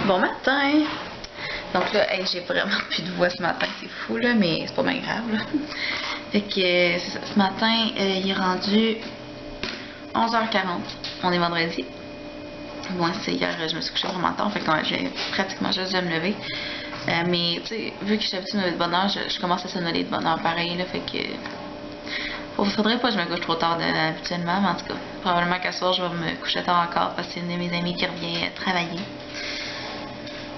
Bon matin! Donc là, hey, j'ai vraiment plus de voix ce matin, c'est fou là, mais c'est pas bien grave là. Fait que c'est ça. Ce matin, il est rendu 11h40. On est vendredi. Bon, c'est hier, je me suis couchée vraiment tard, fait que j'ai pratiquement juste de me lever. Mais tu sais, vu que je suis habituée de me lever de bonne heure, je commence à somnoler de bonne heure pareil là, fait que faudrait pas que je me couche trop tard habituellement, mais en tout cas, probablement qu'à ce soir, je vais me coucher tard encore parce que c'est une de mes amies qui revient travailler.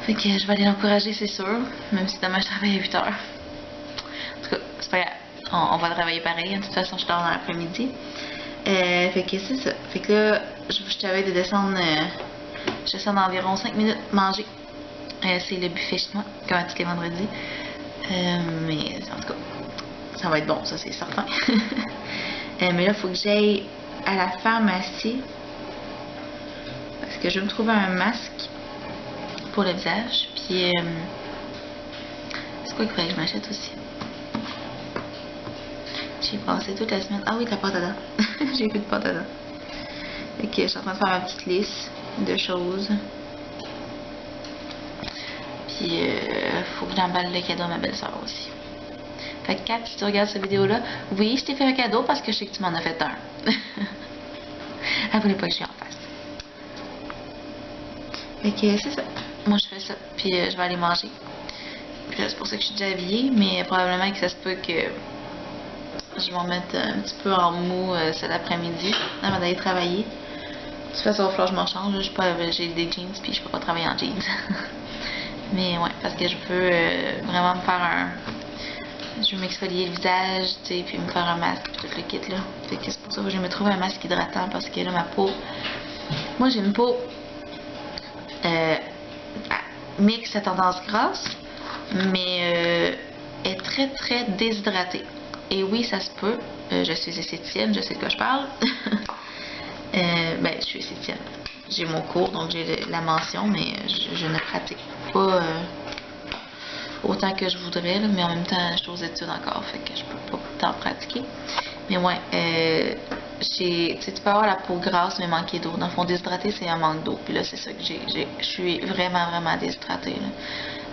Fait que je vais aller l'encourager, c'est sûr, même si demain je travaille à 8h. En tout cas, c'est pas grave, on va travailler pareil, de toute façon je dors dans l'après-midi. Fait que c'est ça. Fait que là, je t'avais de descendre, je descends d'environ 5 minutes manger. C'est le buffet chez moi, comme à tous les vendredis. Mais en tout cas, ça va être bon, ça c'est certain. Mais là, il faut que j'aille à la pharmacie parce que je vais me trouver un masque pour le visage. Puis, c'est quoi qu'il faudrait que je m'achète aussi? J'ai passé toute la semaine. Ah oui, de la pâte à dents. J'ai plus de pâte à dents. Fait que je suis en train de faire ma petite liste de choses. Puis, faut que j'emballe le cadeau à ma belle-sœur aussi. Fait que Kat, si tu regardes cette vidéo-là, oui, je t'ai fait un cadeau parce que je sais que tu m'en as fait un. Elle voulait pas que je sois en face. Fait que c'est ça. Moi, je fais ça. Puis, je vais aller manger. Puis là, c'est pour ça que je suis déjà habillée. Mais probablement que ça se peut que je vais en mettre un petit peu en mou cet après-midi avant d'aller travailler. De toute façon, il va falloir que je m'en change. J'ai des jeans puis je peux pas travailler en jeans. Mais ouais, parce que je veux vraiment me faire un... Je veux m'exfolier le visage, tu sais, puis me faire un masque, puis tout le kit, là. Fait que c'est pour ça que je vais me trouver un masque hydratant, parce que là, ma peau... Moi, j'ai une peau... mix à tendance grasse, mais est très, très déshydratée. Et oui, ça se peut. Je suis esthéticienne, je sais de quoi je parle. Ben, je suis esthéticienne. J'ai mon cours, donc j'ai la mention, mais je ne pratique pas... autant que je voudrais, là, mais en même temps, je suis aux études encore, fait que je peux pas tant pratiquer. Mais ouais, tu peux avoir la peau grasse, mais manquer d'eau. Dans le fond, déshydraté, c'est un manque d'eau. Puis là, c'est ça que j'ai. Je suis vraiment, vraiment déshydratée. Là.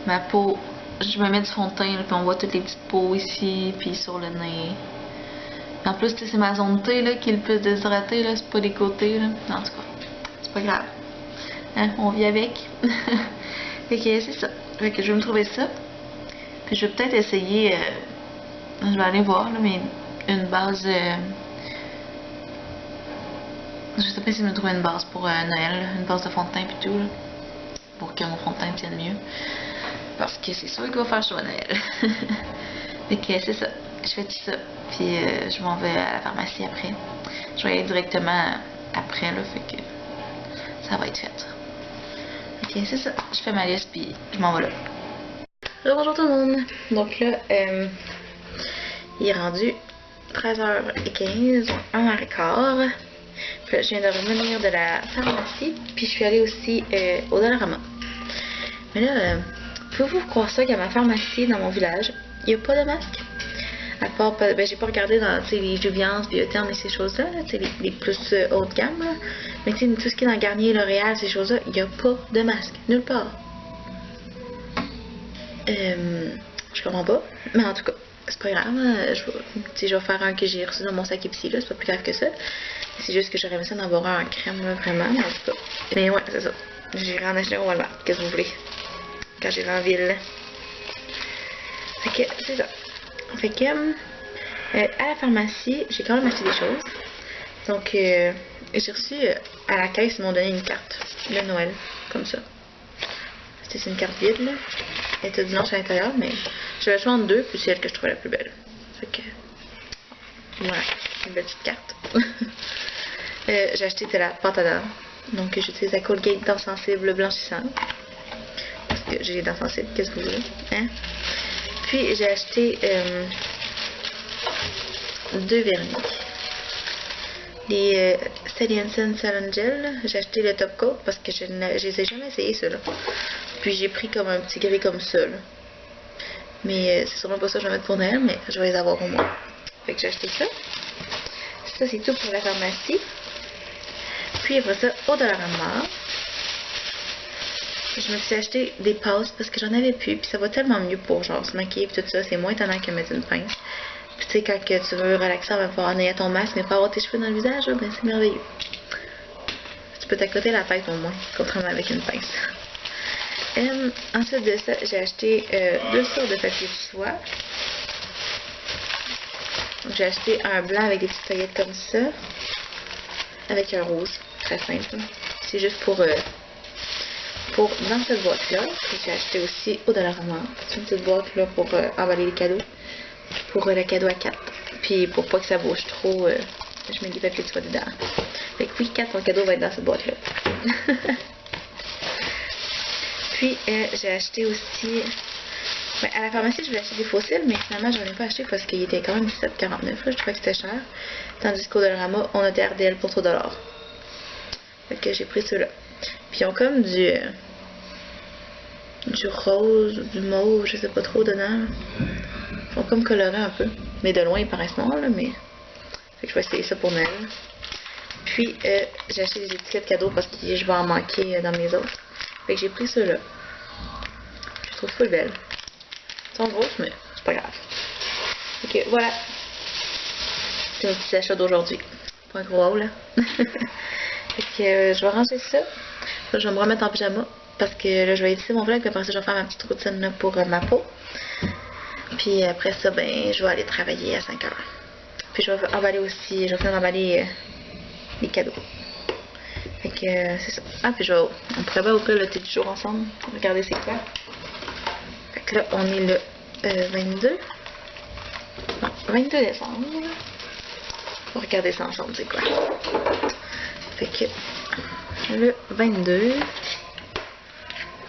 Ma peau, je me mets du fond de teint, là, puis on voit toutes les petites peaux ici, puis sur le nez. En plus, c'est ma zone T là, qui est le plus déshydratée, là, c'est pas les côtés. Là. En tout cas, c'est pas grave. Hein, on vit avec. Fait que c'est ça. Fait que je vais me trouver ça. Puis je vais peut-être essayer, je vais aller voir, là, mais une base, je sais pas si je me trouver une base pour Noël, une base de fond de teint et tout, là, pour que mon fond de teint tienne mieux. Parce que c'est sûr qu'il va faire chaud à Noël. Fait que c'est ça, je fais tout ça, puis je m'en vais à la pharmacie après. Je vais y aller directement après, là, fait que ça va être fait. Fait que c'est ça, je fais ma liste, puis je m'en vais là. Bonjour tout le monde! Donc là, il est rendu 13h15, 1h15. Puis là, je viens de revenir de la pharmacie, puis je suis allée aussi au Dollarama. Mais là, pouvez-vous croire ça qu'à ma pharmacie, dans mon village, il n'y a pas de masque? À part, ben j'ai pas regardé dans les Juviance, Biotherm et ces choses-là, les plus haut de gamme, là. Mais tout ce qui est dans Garnier, L'Oréal, ces choses-là, il n'y a pas de masque, nulle part. Je comprends pas, mais en tout cas, c'est pas grave. Je vais faire un que j'ai reçu dans mon sac Epsi, là, c'est pas plus grave que ça. C'est juste que j'aurais aimé ça d'en avoir un en crème, là, vraiment, mais en tout cas. Mais ouais, c'est ça. J'irai en acheter au Walmart, qu'est-ce que vous voulez, quand j'irai en ville. Fait que, c'est ça. Fait que, à la pharmacie, j'ai quand même acheté des choses. Donc, j'ai reçu, à la caisse, ils m'ont donné une carte de Noël, comme ça. C'est une carte vide, là. Elle était blanche à l'intérieur, mais je vais la choisir entre deux, puis c'est elle que je trouvais la plus belle. Fait que, voilà, une belle petite carte. J'ai acheté de la pâte à dents. Donc, j'utilise la Colgate Dents Sensibles blanchissante. Parce que j'ai les dents sensibles, qu'est-ce que vous voulez? Hein? Puis, j'ai acheté deux vernis. Les Sally Hansen Salon Gel. J'ai acheté le Top Coat parce que je les ai jamais essayés, ceux-là. Puis j'ai pris comme un petit gris comme ça, là. Mais c'est sûrement pas ça que je vais mettre pour Noël, mais je vais les avoir au moins. Fait que j'ai acheté ça. Ça, c'est tout pour la pharmacie. Puis après ça, au Dollarama, Je me suis acheté des passes parce que j'en avais plus. Puis ça va tellement mieux pour genre se maquiller et tout ça. C'est moins étonnant que mettre une pince. Puis tu sais, quand que tu veux relaxer, on va pouvoir en ton masque, mais pas avoir tes cheveux dans le visage, ben c'est merveilleux. Tu peux t'accoter la tête au moins, contrairement avec une pince. Ensuite de ça, j'ai acheté 2 sortes de papier de soie. J'ai acheté un blanc avec des petites paillettes comme ça, avec un rouge, très simple. C'est juste pour dans cette boîte-là. J'ai acheté aussi au Dollarama. C'est une petite boîte là pour emballer les cadeaux, pour le cadeau à 4. Puis pour pas que ça bouge trop, je mets des papiers de soie dedans. Fait que oui, 4, ton cadeau va être dans cette boîte-là. Puis j'ai acheté aussi... Ben, à la pharmacie, je voulais acheter des fossiles, mais finalement, j'en ai pas acheté parce qu'il était quand même 17,49 $. Je trouvais que c'était cher. Tandis qu'au Dollarama, on a des RDL pour 3 $. Fait que j'ai pris ceux-là. Puis ils ont comme du rose, du mauve, je sais pas trop dedans. Ils sont comme colorés un peu. Mais de loin, ils paraissent noirs, là, mais... Fait que je vais essayer ça pour Noël. Puis j'ai acheté des étiquettes cadeaux parce que je vais en manquer dans mes autres. Fait que j'ai pris ceux-là. Je trouve full belles. Ils sont grosses, mais c'est pas grave. Ok, voilà. C'est mon petit achat d'aujourd'hui. Pas un gros haul, là. Fait que je vais ranger ça. Je vais me remettre en pyjama. Parce que là, je vais éditer mon vlog. Puis après ça, je vais faire ma petite routine là, pour ma peau. Puis après ça, ben, je vais aller travailler à 5 h. Puis je vais emballer aussi. Je vais finir d'emballer les cadeaux. Fait que c'est ça. Ah, puis on pourrait bien ouvrir le thé du jour ensemble. Regardez c'est quoi. Fait que là, on est le 22. Non, 22 décembre. On va regarder ça ensemble, c'est quoi. Fait que le 22.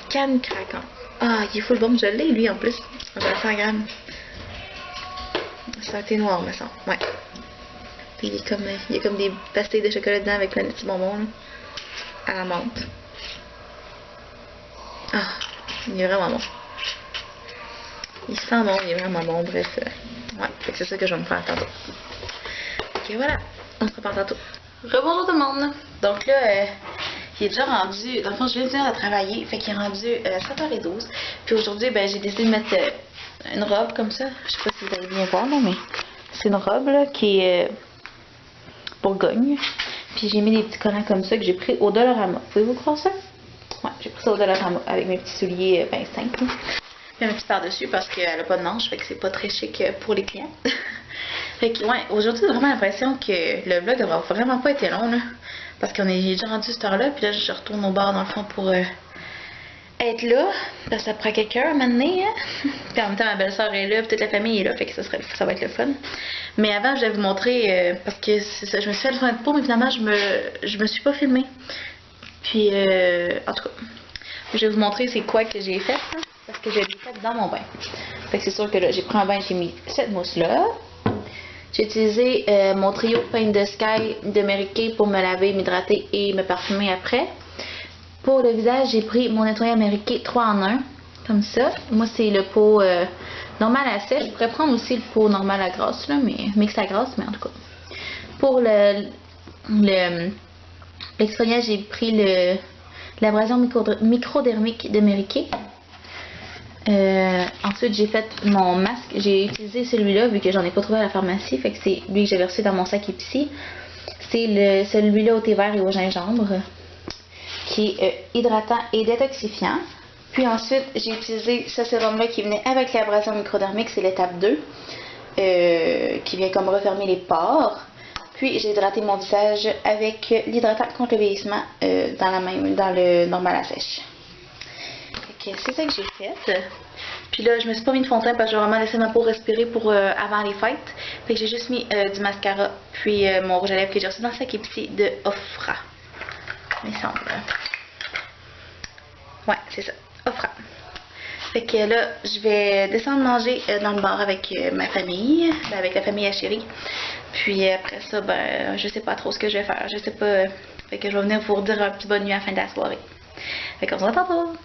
Canne craquant. Ah, il est full bon. Je l'ai, lui, en plus. On va 100 grammes. Ça a été noir, me semble. Ouais. Puis il y a comme des pastilles de chocolat dedans avec plein de petits bonbons, là. À la menthe. Ah, il est vraiment bon. Il sent bon, il est vraiment bon, bref. Ouais, c'est ça que je vais me faire tantôt. Ok, voilà, on se prépare tantôt. Rebonjour tout le monde. Donc là, il est déjà rendu, dans le fond, je viens de venir de travailler, fait qu'il est rendu 7h12. Puis aujourd'hui, ben, j'ai décidé de mettre une robe comme ça. Je sais pas si vous allez bien voir, là, mais c'est une robe là, qui est bourgogne. Puis j'ai mis des petits collants comme ça que j'ai pris au Dollarama. Pouvez-vous croire ça? Ouais, j'ai pris ça au Dollarama avec mes petits souliers ben simples. Puis un petit par-dessus parce qu'elle a pas de manche, fait que c'est pas très chic pour les clients. Fait que ouais, aujourd'hui j'ai vraiment l'impression que le vlog aura vraiment pas été long là. Parce qu'on est déjà rendu cette heure-là, puis là je retourne au bar dans le fond pour être là. Parce que ça prend quelqu'un à m'amener, hein. Puis en même temps ma belle-sœur est là, puis toute la famille est là, fait que ça va être le fun. Mais avant je vais vous montrer, parce que c'est ça, je me suis fait le soin de peau, mais finalement je me suis pas filmée. Puis en tout cas, je vais vous montrer c'est quoi que j'ai fait, hein, parce que je l'ai fait dans mon bain. Fait que c'est sûr que là j'ai pris un bain, j'ai mis cette mousse là. J'ai utilisé mon trio Paint the Sky de Mary Kay pour me laver, m'hydrater et me parfumer après. Pour le visage, j'ai pris mon nettoyant Mary Kay 3 en 1, comme ça. Moi, c'est le pot normal à sèche. Je pourrais prendre aussi le pot normal à grasse, là, mais mix à grasse, mais en tout cas. Pour l'exfoliage, j'ai pris l'abrasion microdermique de Mary Kay. Ensuite j'ai fait mon masque, j'ai utilisé celui-là vu que j'en ai pas trouvé à la pharmacie, fait que c'est lui que j'avais reçu dans mon sac Epsi. C'est celui-là au thé vert et au gingembre qui est hydratant et détoxifiant. Puis ensuite j'ai utilisé ce sérum-là qui venait avec l'abrasion microdermique, c'est l'étape 2 qui vient comme refermer les pores. Puis j'ai hydraté mon visage avec l'hydratant contre le vieillissement dans le normal à sèche. C'est ça que j'ai fait. Puis là, je me suis pas mis de fond de teint parce que je vais vraiment laisser ma peau respirer pour avant les fêtes. Fait que j'ai juste mis du mascara, puis mon rouge à lèvres que j'ai reçu dans le sac Epsi de Ofra. Il me semble. Ouais, c'est ça. Ofra. Fait que là, je vais descendre manger dans le bar avec ma famille, avec la famille à Chérie. Puis après ça, ben, je sais pas trop ce que je vais faire. Je sais pas. Fait que je vais venir vous dire un petit bonne nuit à la fin de la soirée. Fait qu'on se voit tantôt.